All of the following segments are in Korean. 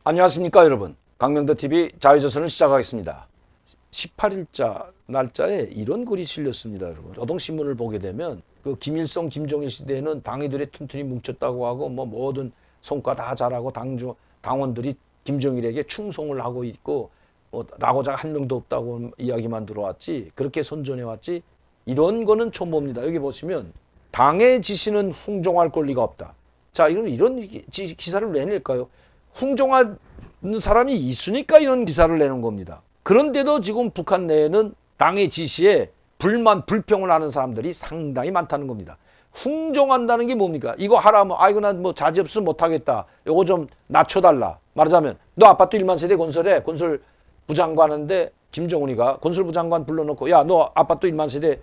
안녕하십니까 여러분. 강명도TV 자유조선을 시작하겠습니다. 18일자 날짜에 이런 글이 실렸습니다. 여러분. 노동신문을 보게 되면 그 김일성 김정일 시대에는 당이들이 튼튼히 뭉쳤다고 하고 뭐 모든 성과 다 잘하고 당원들이 김정일에게 충성을 하고 있고 뭐 낙오자가 한 명도 없다고 이야기만 들어왔지, 그렇게 선전해왔지, 이런 거는 처음 봅니다. 여기 보시면 당의 지시는 흥종할 권리가 없다. 자, 이런 기사를 왜 낼까요? 흥종하는 사람이 있으니까 이런 기사를 내는 겁니다. 그런데도 지금 북한 내에는 당의 지시에 불만, 불평을 하는 사람들이 상당히 많다는 겁니다. 흥종한다는 게 뭡니까? 이거 하라면, 이거 난 뭐 자지 없으면 못하겠다. 이거 좀 낮춰달라. 말하자면, 너 아파트 1만 세대 건설해. 건설부 장관인데 김정은이가 건설부 장관 불러놓고, 야, 너 아파트 1만 세대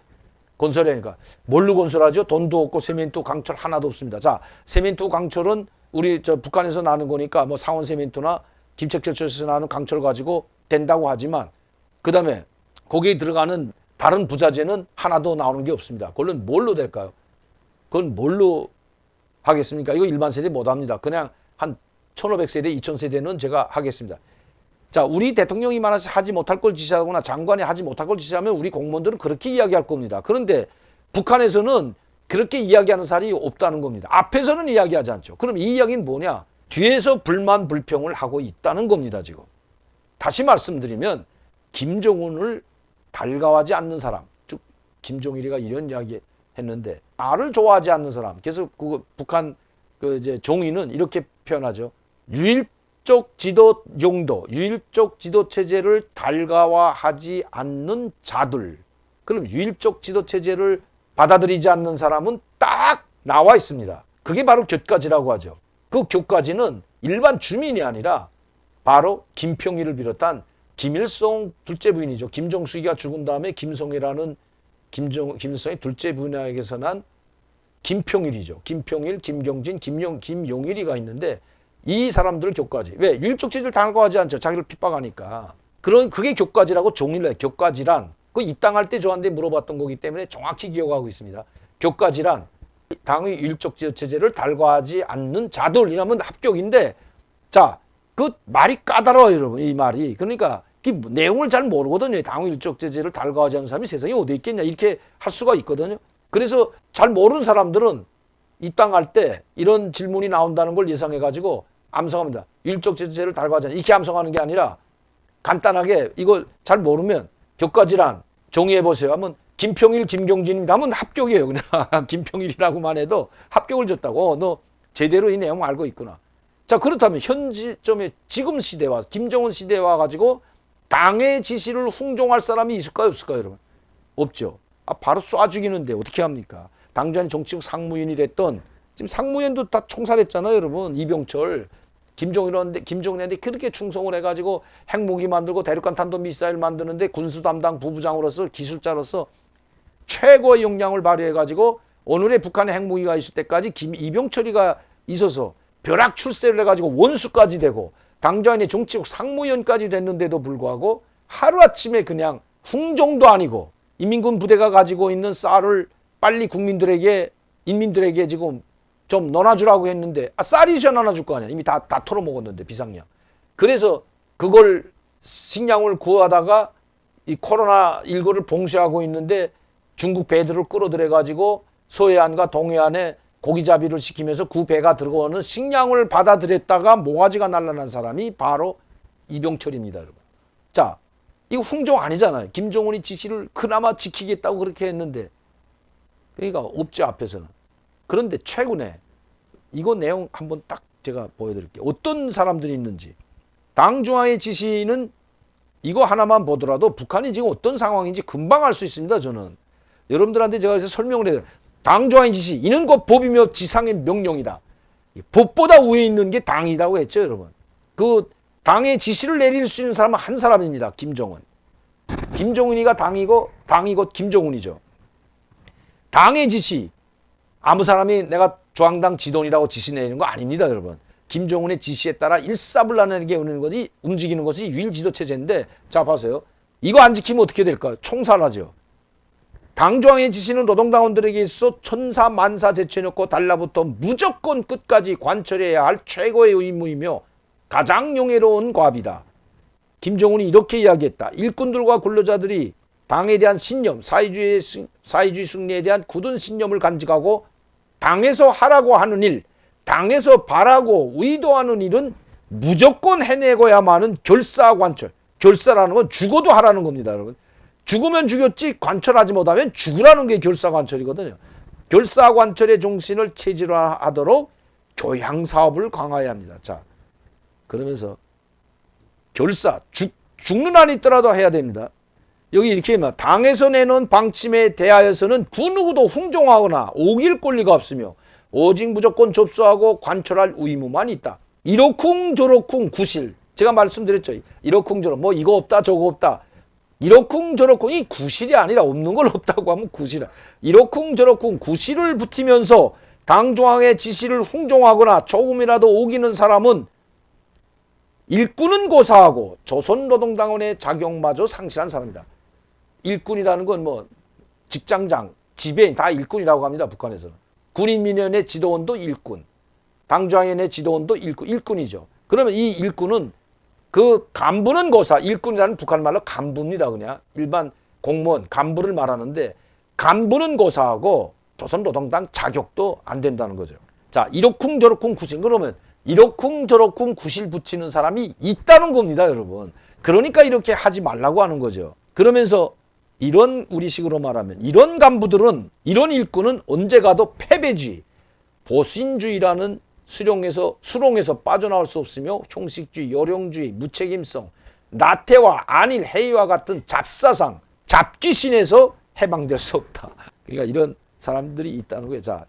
건설하니까 뭘로 건설하죠? 돈도 없고 세멘트 강철 하나도 없습니다. 자, 세멘트 강철은 우리 북한에서 나는 거니까 뭐 상원 세멘트나 김책철에서 나는 강철 가지고 된다고 하지만, 그 다음에 거기에 들어가는 다른 부자재는 하나도 나오는 게 없습니다. 그걸로 뭘로 될까요? 그건 뭘로 하겠습니까? 이거 일반 세대 못 합니다. 그냥 한 1500세대, 2000세대는 제가 하겠습니다. 자, 우리 대통령이 만약에 하지 못할 걸 지시하거나 장관이 하지 못할 걸 지시하면 우리 공무원들은 그렇게 이야기할 겁니다. 그런데 북한에서는 그렇게 이야기하는 사람이 없다는 겁니다. 앞에서는 이야기하지 않죠. 그럼 이 이야기는 뭐냐? 뒤에서 불만 불평을 하고 있다는 겁니다. 지금 다시 말씀드리면, 김정은을 달가워하지 않는 사람, 즉 김종일이가 이런 이야기 했는데, 나를 좋아하지 않는 사람, 그래서 북한 이제 종이는 이렇게 표현하죠. 유일적 지도 용도, 유일적 지도 체제를 달가워하지 않는 자들. 그럼 유일적 지도 체제를 받아들이지 않는 사람은 딱 나와 있습니다. 그게 바로 교과지라고 하죠. 그 교과지는 일반 주민이 아니라 바로 김평일을 비롯한 김일성 둘째 부인이죠. 김정숙이가 죽은 다음에 김성이라는 김일성의 둘째 부인에게서 난 김평일이죠. 김평일, 김경진, 김용일이가 있는데, 이 사람들 교과지. 왜? 유일적 체제를 달가워하지 않죠. 자기를 핍박하니까. 그게 교과지라고 종일래. 교과지란 그 입당할 때 저한테 물어봤던 거기 때문에 정확히 기억하고 있습니다. 교과지란 당의 유일적 지도 체제를 달가워하지 않는 자들이라면 합격인데, 자, 그 말이 까다로워요, 여러분. 이 말이. 그러니까 내용을 잘 모르거든요. 당의 유일적 체제를 달가워하지 않는 사람이 세상에 어디 있겠냐, 이렇게 할 수가 있거든요. 그래서 잘 모르는 사람들은 입당할 때 이런 질문이 나온다는 걸 예상해가지고 암송합니다. 유일적 체제를 달가워하지 않는, 이렇게 암송하는 게 아니라 간단하게 이걸 잘 모르면 교과지란 정의해보세요 하면 김평일, 김경진입니다 하면 합격이에요. 그냥 김평일이라고만 해도 합격을 줬다고. 너 제대로 이 내용 알고 있구나. 자, 그렇다면 현 시점에 지금 시대와 김정은 시대와 가지고 당의 지시를 흥종할 사람이 있을까요, 없을까요, 여러분? 없죠. 바로 쏴 죽이는데 어떻게 합니까? 당장 정치국 상무위원이 됐던, 지금 상무위원도 다 총살했잖아요, 여러분. 이병철, 김정일한테 그렇게 충성을 해가지고 핵무기 만들고 대륙간 탄도미사일 만드는데 군수 담당 부부장으로서, 기술자로서 최고의 역량을 발휘해가지고 오늘의 북한의 핵무기가 있을 때까지 이병철이가 있어서 벼락 출세를 해가지고 원수까지 되고 당장의 정치국 상무위원까지 됐는데도 불구하고 하루아침에 그냥 흥종도 아니고 인민군 부대가 가지고 있는 쌀을 빨리 인민들에게 지금 좀 넣어주라고 했는데, 쌀이 셔 나눠줄 거 아니야. 이미 다 털어먹었는데, 비상량. 그래서 그걸 식량을 구하다가 이 코로나19를 봉쇄하고 있는데 중국 배들을 끌어들여가지고 서해안과 동해안에 고기잡이를 시키면서 그 배가 들어오는 식량을 받아들였다가 모가지가 날아난 사람이 바로 이병철입니다, 여러분. 자, 이거 흥종 아니잖아요. 김정은이 지시를 그나마 지키겠다고 그렇게 했는데, 그러니까 없죠, 앞에서는. 그런데 최근에 이거 내용 한번 딱 제가 보여드릴게요. 어떤 사람들이 있는지. 당 중앙의 지시는 이거 하나만 보더라도 북한이 지금 어떤 상황인지 금방 알 수 있습니다, 저는. 여러분들한테 제가 그래서 설명을 해요. 당 중앙의 지시, 이는 곧 법이며 지상의 명령이다. 법보다 위에 있는 게 당이라고 했죠, 여러분. 그 당의 지시를 내릴 수 있는 사람은 한 사람입니다, 김정은. 김정은이가 당이고 곧 김정은이죠. 당의 지시, 아무 사람이 내가 중앙당 지도이라고 지시 내리는 거 아닙니다, 여러분. 김정은의 지시에 따라 일사불란하게 움직이는 것이 유일 지도 체제인데, 자, 봐세요. 이거 안 지키면 어떻게 될까요? 총살하죠. 당중앙의 지시는 노동당원들에게 있어 천사만사 제쳐놓고 달라붙어 무조건 끝까지 관철해야 할 최고의 의무이며 가장 용해로운 과비다. 김정은이 이렇게 이야기했다. 일꾼들과 근로자들이 당에 대한 신념, 사회주의 승리에 대한 굳은 신념을 간직하고 당에서 하라고 하는 일, 당에서 바라고 의도하는 일은 무조건 해내고야만은 결사관철. 결사라는 건 죽어도 하라는 겁니다, 여러분. 죽으면 죽였지 관철하지 못하면 죽으라는 게 결사관철이거든요. 결사관철의 정신을 체질화하도록 교양사업을 강화해야 합니다. 자, 그러면서 결사, 죽는 한이 있더라도 해야 됩니다. 여기 이렇게 막 당에서 내놓은 방침에 대하여서는 그 누구도 흥종하거나 오길 권리가 없으며 오직 무조건 접수하고 관철할 의무만 있다. 이러쿵 저러쿵 구실. 제가 말씀드렸죠. 이러쿵 저러 뭐 이거 없다 저거 없다. 이러쿵 저러쿵 이 구실이 아니라 없는 걸 없다고 하면 구실이야. 이러쿵 저러쿵 구실을 붙이면서 당 중앙의 지시를 흥종하거나 조금이라도 오기는 사람은 일꾼은 고사하고 조선노동당원의 자격마저 상실한 사람이다. 일꾼이라는 건 뭐 직장장, 지배인 다 일꾼이라고 합니다. 북한에서는. 군인민원의 지도원도 일꾼, 당중앙위원회 지도원도 일꾼이죠. 그러면 이 일꾼은 그 간부는 고사, 일꾼이라는 북한 말로 간부입니다. 그냥 일반 공무원 간부를 말하는데 간부는 고사하고 조선노동당 자격도 안 된다는 거죠. 자, 이러쿵 저러쿵 구실. 그러면 이러쿵 저러쿵 구실 붙이는 사람이 있다는 겁니다, 여러분. 그러니까 이렇게 하지 말라고 하는 거죠. 그러면서 이런 우리식으로 말하면 이런 간부들은 이런 일꾼은 언제 가도 패배주의, 보신주의라는 수렁에서 빠져나올 수 없으며 형식주의, 요령주의, 무책임성, 나태와 안일, 해이와 같은 잡사상, 잡귀신에서 해방될 수 없다. 그러니까 이런 사람들이 있다는 거예요. 자,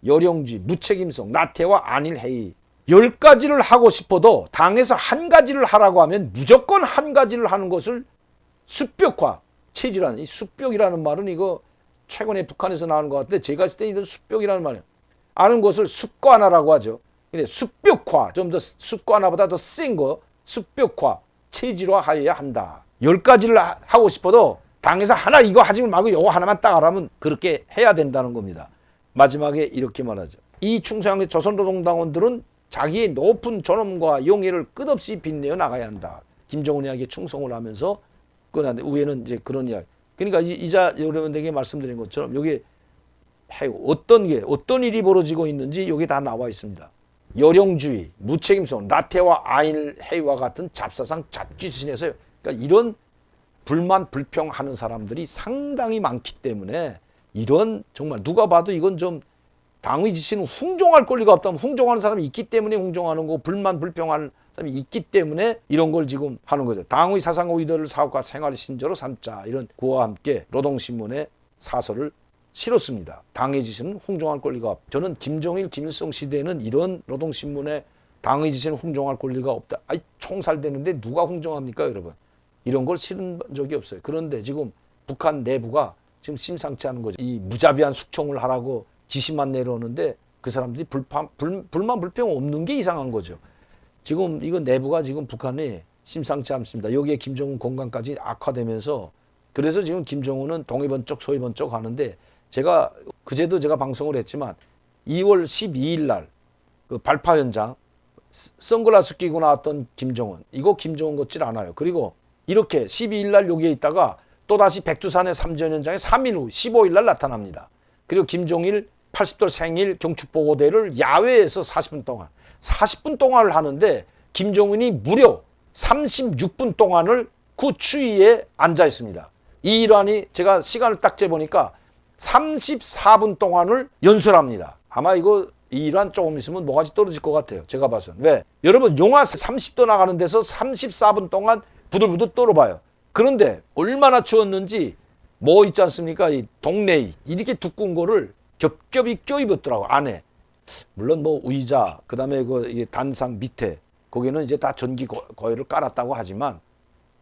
요령주의, 무책임성, 나태와 안일, 해이. 10가지를 하고 싶어도 당에서 한 가지를 하라고 하면 무조건 한 가지를 하는 것을 습벽화, 체질하는, 이 습벽이라는 말은 이거 최근에 북한에서 나오는 것 같은데 제가 했을 때 이런 습벽이라는 말이에요. 아는 것을 습관화라고 하죠. 근데 습벽화, 좀 더 습관화보다 더 센 거, 습벽화, 체질화하여야 한다. 10가지를 하고 싶어도 당에서 하나 이거 하지 말고 이거 하나만 딱 하라면 그렇게 해야 된다는 겁니다. 마지막에 이렇게 말하죠. 이 충성의 조선노동당원들은 자기의 높은 존엄과 용의를 끝없이 빛내어 나가야 한다. 김정은에게 충성을 하면서 끝났는데 위에는 이제 그런 이야기. 그러니까 이자 여러분들에게 말씀드린 것처럼 여기 어떤 일이 벌어지고 있는지 여기 다 나와 있습니다. 요령주의, 무책임성, 나태와 아인 해와 같은 잡사상 잡귀신에서 그러니까 이런 불만 불평하는 사람들이 상당히 많기 때문에 이런 정말 누가 봐도 이건 좀 당의 지시는 흥종할 권리가 없다면 흥종하는 사람이 있기 때문에 흥종하는 거고 불만 불평하는 사람이 있기 때문에 이런 걸 지금 하는 거죠. 당의 사상과 의도를 사업과 생활의 신조로 삼자 이런 구와 함께 노동신문에 사설을 실었습니다. 당의 지시는 흥종할 권리가 없다. 저는 김정일, 김일성 시대에는 이런 노동신문에 당의 지시는 흥종할 권리가 없다. 아니 총살되는데 누가 흥종합니까 여러분. 이런 걸 실은 적이 없어요. 그런데 지금 북한 내부가 지금 심상치 않은 거죠. 이 무자비한 숙청을 하라고 지시만 내려오는데 그 사람들이 불만 불평 없는 게 이상한 거죠. 지금 이거 내부가 지금 북한이 심상치 않습니다. 여기에 김정은 건강까지 악화되면서 그래서 지금 김정은은 동해번쩍 서해번쩍 하는데 제가 그제도 제가 방송을 했지만 2월 12일 날 그 발파 현장 선글라스 끼고 나왔던 김정은 이거 김정은 같질 않아요. 그리고 이렇게 12일 날 여기에 있다가 또다시 백두산의 삼전 현장에 3일 후 15일 날 나타납니다. 그리고 김종일 80돌 생일 경축보고대를 야외에서 40분 동안을 하는데 김정은이 무려 36분 동안을 그 추위에 앉아 있습니다. 이 일환이 제가 시간을 딱 재보니까 34분 동안을 연설합니다. 아마 이거 이 일환 조금 있으면 뭐가지 떨어질 것 같아요. 제가 봐서는. 왜? 여러분 영하 30도 나가는 데서 34분 동안 부들부들 떨어봐요. 그런데 얼마나 추웠는지 뭐 있지 않습니까? 이 동네에 이렇게 두꺼운 거를 겹겹이 껴입었더라고 안에. 물론 뭐 의자 그다음에 그 단상 밑에 거기는 이제 다 전기 거열을 깔았다고 하지만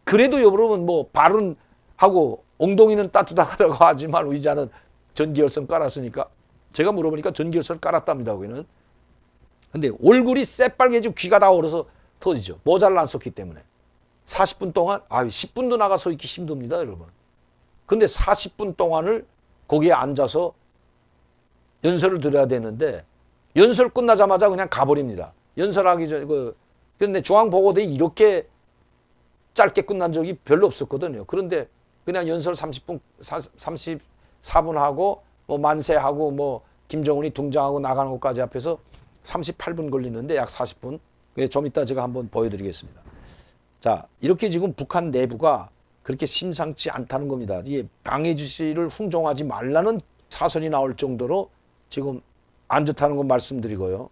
그래도 여러분 뭐 발은 하고 엉덩이는 따뜻하다고 하지만 의자는 전기 열선 깔았으니까 제가 물어보니까 전기 열선 깔았답니다. 거기는. 근데 얼굴이 새빨개지고 귀가 다 얼어서 터지죠. 모자를 안 썼기 때문에. 40분 동안 10분도 나가 서 있기 힘듭니다, 여러분. 근데 40분 동안을 거기에 앉아서 연설을 드려야 되는데 연설 끝나자마자 그냥 가버립니다. 연설하기 전에 그런데 중앙보고대에 이렇게 짧게 끝난 적이 별로 없었거든요. 그런데 그냥 연설 30분, 34분 하고 뭐 만세하고 뭐 김정은이 등장하고 나가는 것까지 합해서 38분 걸리는데 약 40분. 좀 이따 제가 한번 보여드리겠습니다. 자, 이렇게 지금 북한 내부가 그렇게 심상치 않다는 겁니다. 이게 방해주 씨를 훈종하지 말라는 사설이 나올 정도로 지금 안 좋다는 건 말씀드리고요.